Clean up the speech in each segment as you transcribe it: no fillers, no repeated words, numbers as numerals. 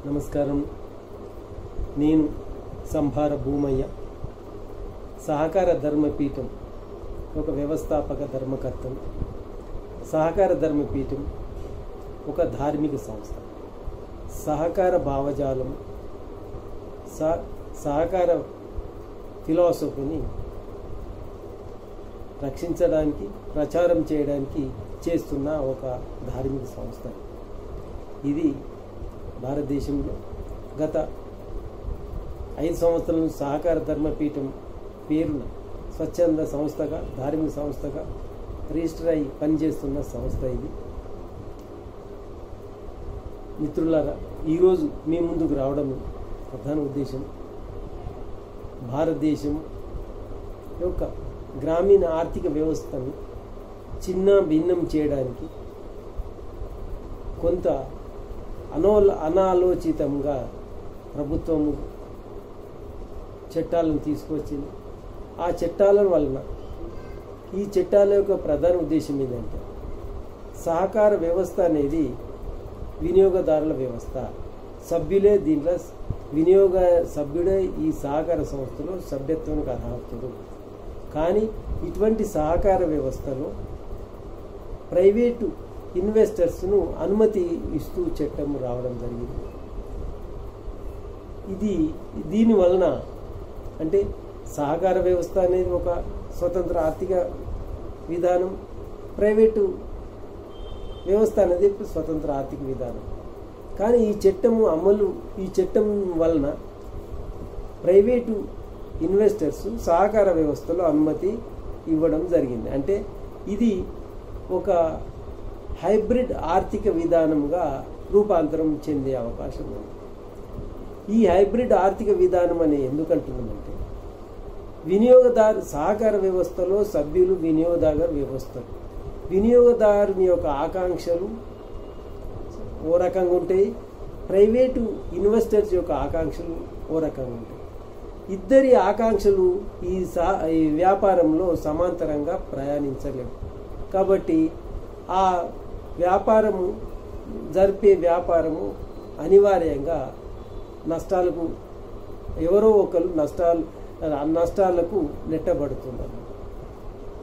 నమస్కారం. నేను సంభార భూమయ్య, సహకార ధర్మపీఠం ఒక వ్యవస్థాపక ధర్మకర్తను. సహకార ధర్మపీఠం ఒక ధార్మిక సంస్థ. సహకార భావజాలం, సహకార ఫిలాసఫీని రక్షించడానికి, ప్రచారం చేయడానికి చేస్తున్న ఒక ధార్మిక సంస్థ. ఇది భారతదేశంలో గత 5 సంవత్సరాల సహకార ధర్మపీఠం పేరున స్వచ్ఛంద సంస్థగా, ధార్మిక సంస్థగా రిజిస్టర్ అయి పనిచేస్తున్న సంస్థ ఇది. మిత్రులారా, ఈరోజు మీ ముందుకు రావడం ప్రధాన ఉద్దేశం భారతదేశం యొక్క గ్రామీణ ఆర్థిక వ్యవస్థను చిన్న భిన్నం చేయడానికి కొంత అనాలోచితంగా ప్రభుత్వము చట్టాలను తీసుకొచ్చింది. ఆ చట్టాల వలన, ఈ చట్టాల యొక్క ప్రధాన ఉద్దేశం ఏంటంటే, సహకార వ్యవస్థ అనేది వినియోగదారుల వ్యవస్థ. సభ్యులే దీంట్లో సభ్యుడే ఈ సహకార సంస్థలో సభ్యత్వానికి అర్హతుడు. కానీ ఇటువంటి సహకార వ్యవస్థలో ప్రైవేటు ఇన్వెస్టర్స్ను అనుమతి ఇస్తూ చట్టం రావడం జరిగింది. దీని వలన అంటే సహకార వ్యవస్థ అనేది ఒక స్వతంత్ర ఆర్థిక విధానం, ప్రైవేటు వ్యవస్థ అనేది స్వతంత్ర ఆర్థిక విధానం. కానీ ఈ చట్టం వలన ప్రైవేటు ఇన్వెస్టర్స్ సహకార వ్యవస్థలో అనుమతి ఇవ్వడం జరిగింది. అంటే ఇది ఒక హైబ్రిడ్ ఆర్థిక విధానంగా రూపాంతరం చెందే అవకాశం ఉంది. ఈ హైబ్రిడ్ ఆర్థిక విధానం అని ఎందుకంటున్నామంటే, సహకార వ్యవస్థలో సభ్యులు వినియోగదారు వ్యవస్థలు. వినియోగదారుని యొక్క ఆకాంక్షలు ఓ రకంగా ఉంటాయి, ప్రైవేటు ఇన్వెస్టర్స్ యొక్క ఆకాంక్షలు ఓ రకంగా ఉంటాయి. ఇద్దరి ఆకాంక్షలు ఈ వ్యాపారంలో సమాంతరంగా ప్రయాణించలేవు. కాబట్టి ఆ జరిపే వ్యాపారము అనివార్యంగా నష్టాలకు, ఎవరో ఒకరు నష్టాలకు నెట్టబడుతున్నారు.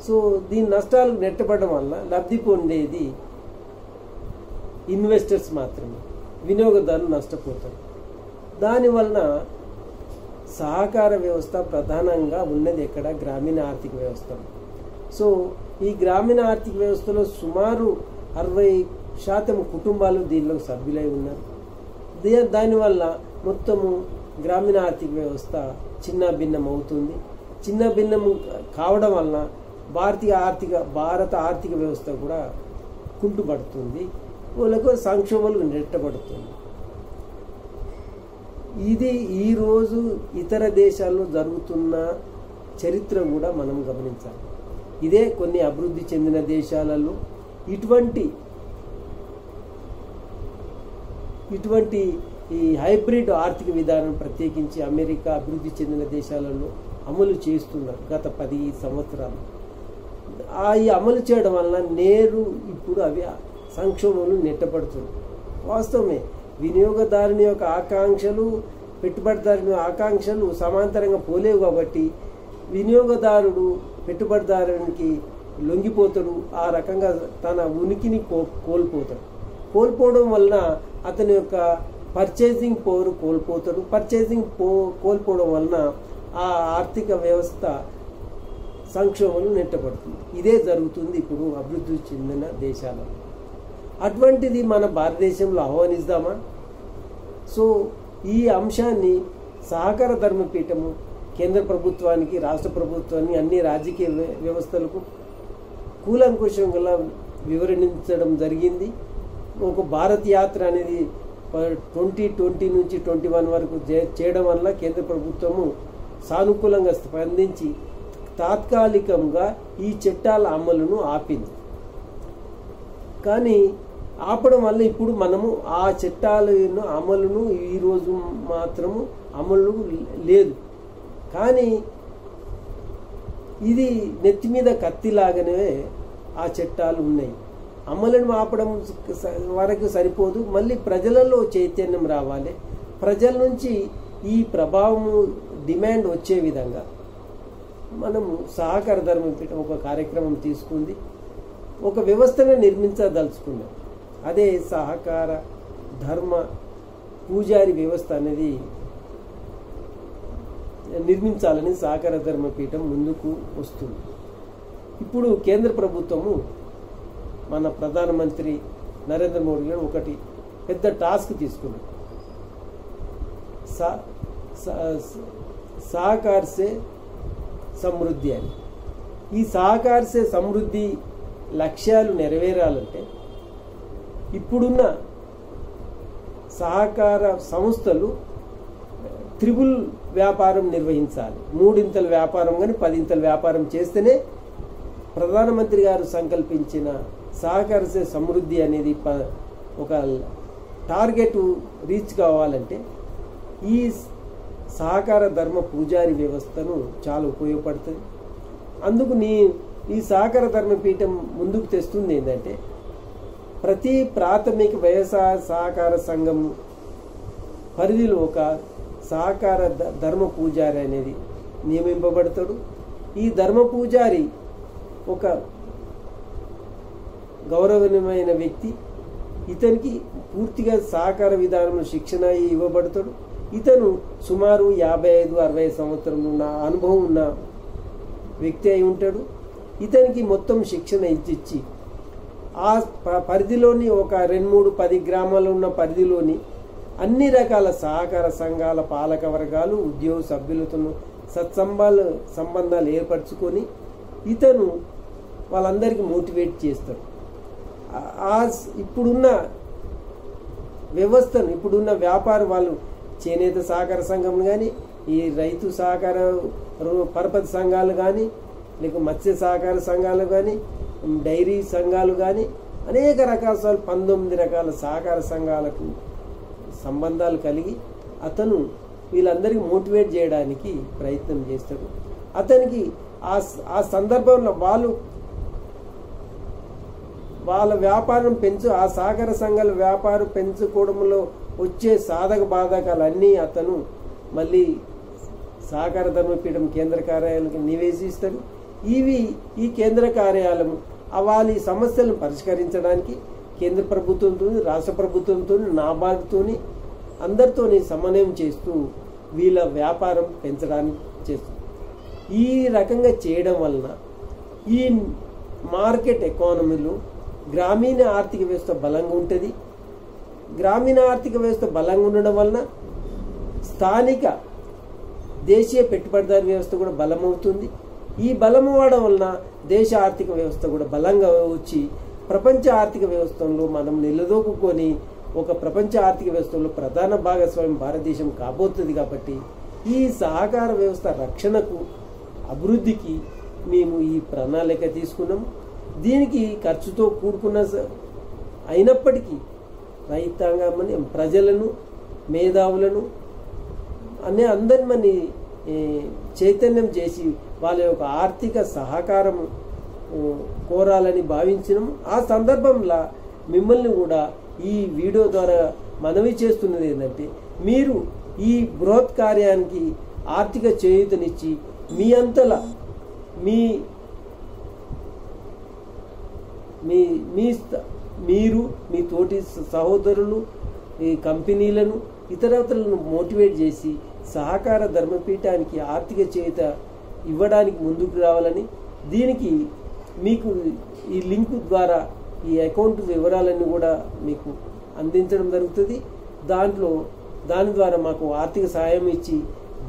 సో దీని నష్టాలకు నెట్టబడడం వల్ల లబ్ధి పొందేది ఇన్వెస్టర్స్ మాత్రమే, వినియోగదారులు నష్టపోతారు. దానివలన సహకార వ్యవస్థ ప్రధానంగా ఉన్నది ఎక్కడ? గ్రామీణ ఆర్థిక వ్యవస్థ. సో ఈ గ్రామీణ ఆర్థిక వ్యవస్థలో సుమారు 60% కుటుంబాలు దీనిలో సభ్యులై ఉన్నారు. దానివల్ల మొత్తము గ్రామీణ ఆర్థిక వ్యవస్థ చిన్న భిన్నం అవుతుంది. చిన్న భిన్నం కావడం వలన భారత ఆర్థిక వ్యవస్థ కూడా కుంటుపడుతుంది, వాళ్ళకు సంక్షోభాలు నెట్టబడుతుంది. ఇది ఈరోజు ఇతర దేశాల్లో జరుగుతున్న చరిత్ర కూడా మనం గమనించాలి. ఇదే కొన్ని అభివృద్ధి చెందిన దేశాలలో ఇటువంటి ఈ హైబ్రిడ్ ఆర్థిక విధానం ప్రత్యేకించి అమెరికా, అభివృద్ధి చెందిన దేశాలలో అమలు చేస్తున్నారు గత 10 సంవత్సరాలు. ఈ అమలు చేయడం వలన ఇప్పుడు అవి సంక్షోభంలో నెట్టబడుతుంది. వాస్తవమే, వినియోగదారుని యొక్క ఆకాంక్షలు, పెట్టుబడిదారుని ఆకాంక్షలు సమాంతరంగా పోలేవు. కాబట్టి వినియోగదారుడు పెట్టుబడిదారునికి లొంగిపోతాడు, ఆ రకంగా తన ఉనికిని కోల్పోవడం వలన అతని యొక్క పర్చేసింగ్ పవర్ కోల్పోతాడు. కోల్పోవడం వలన ఆ ఆర్థిక వ్యవస్థ సంక్షోభంలో నెట్టబడుతుంది. ఇదే జరుగుతుంది ఇప్పుడు అభివృద్ధి చెందిన దేశాలలో. అటువంటిది మన భారతదేశంలో ఆహ్వానిద్దామా? సో ఈ అంశాన్ని సహకార ధర్మపీఠము కేంద్ర ప్రభుత్వానికి, రాష్ట్ర ప్రభుత్వానికి, అన్ని రాజకీయ వ్యవస్థలకు కూలంకుషంగా వివరించడం జరిగింది. ఒక భారత్ యాత్ర అనేది 2020 నుంచి 21 వరకు చేయడం వల్ల కేంద్ర ప్రభుత్వము సానుకూలంగా స్పందించి తాత్కాలికంగా ఈ చట్టాల అమలును ఆపింది. కానీ ఆపడం వల్ల ఇప్పుడు మనము ఆ చట్టాలను అమలును ఈరోజు మాత్రము అమలు లేదు. కానీ ఇది నెత్తి మీద కత్తిలాగానే ఆ చట్టాలు ఉన్నాయి. అమలును ఆపడం వరకు సరిపోదు, మళ్ళీ ప్రజలలో చైతన్యం రావాలి. ప్రజల నుంచి ఈ ప్రభావము డిమాండ్ వచ్చే విధంగా మనము సహకార ధర్మపీఠం ఒక కార్యక్రమం తీసుకుంది, ఒక వ్యవస్థను నిర్మించదలుచుకున్నాం. అదే సహకార ధర్మ పూజారి వ్యవస్థ అనేది నిర్మించాలని సహకార ధర్మపీఠం ముందుకు వస్తుంది. ఇప్పుడు కేంద్ర ప్రభుత్వము మన ప్రధానమంత్రి నరేంద్ర మోడీ గారు ఒకటి పెద్ద టాస్క్ తీసుకున్నారు. సహకార్ సే సమృద్ధి అని. ఈ సహకార్ సే సమృద్ధి లక్ష్యాలు నెరవేరాలంటే ఇప్పుడున్న సహకార సంస్థలు త్రిబుల్ వ్యాపారం నిర్వహించాలి. 3 వ్యాపారం కానీ 10 వ్యాపారం చేస్తేనే ప్రధానమంత్రి గారు సంకల్పించిన సహకార సే సమృద్ధి అనేది ఒక టార్గెట్ రీచ్ కావాలంటే ఈ సహకార ధర్మ పూజారి వ్యవస్థను చాలా ఉపయోగపడుతుంది. అందుకు ఈ సహకార ధర్మపీఠం ముందుకు తెస్తుంది ఏంటంటే ప్రతి ప్రాథమిక వ్యవసాయ సహకార సంఘం పరిధిలో ఒక సహకార ధర్మ పూజారి అనేది నియమింపబడతాడు. ఈ ధర్మ పూజారి ఒక గౌరవనీయమైన వ్యక్తి. ఇతనికి పూర్తిగా సహకార విధానంలో శిక్షణ ఇవ్వబడతాడు. ఇతను సుమారు 55-60 సంవత్సరం అనుభవం ఉన్న వ్యక్తి అయి ఉంటాడు. ఇతనికి మొత్తం శిక్షణ ఇచ్చి ఆ పరిధిలోని ఒక 2-3-10 గ్రామాలు ఉన్న పరిధిలోని అన్ని రకాల సహకార సంఘాల పాలక వర్గాలు ఉద్యోగ సభ్యులతో సంబంధాలు ఏర్పరచుకొని ఇతను వాళ్ళందరికీ మోటివేట్ చేస్తాడు. ఇప్పుడున్న వ్యవస్థను, ఇప్పుడున్న వ్యాపార వాళ్ళు చేనేత సహకార సంఘం కానీ, ఈ రైతు సహకార పరపతి సంఘాలు కానీ, లేక మత్స్య సహకార సంఘాలు కానీ, డైరీ సంఘాలు కానీ, అనేక రకాల 19 రకాల సహకార సంఘాలకు సంబంధాలు కలిగి అతను వీళ్ళందరికీ మోటివేట్ చేయడానికి ప్రయత్నం చేస్తాడు. అతనికి ఆ సందర్భంలో వాళ్ళ వ్యాపారం ఆ సహకార సంఘాల వ్యాపారం పెంచుకోవడంలో వచ్చే సాధక బాధకాలన్నీ అతను మళ్ళీ సహకార ధర్మపీఠం కేంద్ర కార్యాలయానికి నివేదిస్తాడు. ఈ కేంద్ర కార్యాలయం వాళ్ళ సమస్యలను పరిష్కరించడానికి కేంద్ర ప్రభుత్వంతో, రాష్ట్ర ప్రభుత్వంతో, నాబార్డుతో అందరితో సమన్వయం చేస్తూ వీళ్ళ వ్యాపారం పెంచడానికి చేస్తుంది. ఈ రకంగా చేయడం వలన ఈ మార్కెట్ ఎకానమీలో గ్రామీణ ఆర్థిక వ్యవస్థ బలంగా ఉంటుంది. గ్రామీణ ఆర్థిక వ్యవస్థ బలంగా ఉండడం వలన స్థానిక దేశీయ పెట్టుబడిదారు వ్యవస్థ కూడా బలమవుతుంది. ఈ బలం అవ్వడం వలన దేశ ఆర్థిక వ్యవస్థ కూడా బలంగా వచ్చి ప్రపంచ ఆర్థిక వ్యవస్థలో మనం నిలదొక్కుని ఒక ప్రపంచ ఆర్థిక వ్యవస్థలో ప్రధాన భాగస్వామ్యం భారతదేశం కాబోతుంది. కాబట్టి ఈ సహకార వ్యవస్థ రక్షణకు, అభివృద్ధికి మేము ఈ ప్రణాళిక తీసుకున్నాం. దీనికి ఖర్చుతో కూడుకున్న అయినప్పటికీ రైతాంగాన్ని, ప్రజలను, మేధావులను అందరిని చైతన్యం చేసి వాళ్ళ యొక్క ఆర్థిక సహకారం కోరాలని భావించినాం. ఆ సందర్భంలో మిమ్మల్ని కూడా ఈ వీడియో ద్వారా మనవి చేస్తున్నది ఏంటంటే మీరు ఈ బృహత్ కార్యానికి ఆర్థిక చేయూతనిచ్చి మీ అంతలా మీరు మీ తోటి సహోదరులు, ఈ కంపెనీలను, ఇతరతలను మోటివేట్ చేసి సహకార ధర్మపీఠానికి ఆర్థిక చేయూత ఇవ్వడానికి ముందుకు రావాలని, దీనికి మీకు ఈ లింక్ ద్వారా ఈ అకౌంట్ వివరాలన్నీ కూడా మీకు అందించడం జరుగుతుంది. దాని ద్వారా మాకు ఆర్థిక సహాయం ఇచ్చి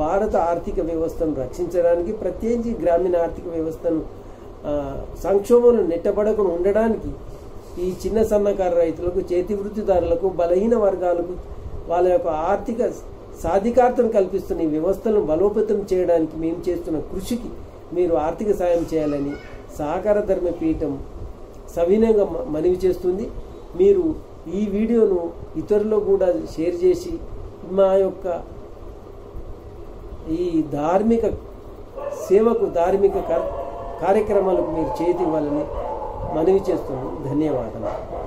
భారత ఆర్థిక వ్యవస్థను రక్షించడానికి, ప్రత్యేకించి గ్రామీణ ఆర్థిక వ్యవస్థను సంక్షోభంలో నెట్టబడకుండా ఉండడానికి ఈ చిన్న సన్నకారు రైతులకు, చేతి వృత్తిదారులకు, బలహీన వర్గాలకు వాళ్ళ యొక్క ఆర్థిక సాధికారతను కల్పిస్తున్న ఈ వ్యవస్థలను బలోపేతం చేయడానికి మేము చేస్తున్న కృషికి మీరు ఆర్థిక సాయం చేయాలని సహకార ధర్మపీఠం సవినయంగా మనవి చేస్తుంది. మీరు ఈ వీడియోను ఇతరులకు కూడా షేర్ చేసి మా యొక్క ఈ ధార్మిక సేవకు, ధార్మిక కార్యక్రమాలకు మీరు చేతి ఇవ్వాలని మనవి చేస్తున్నాను. ధన్యవాదాలు.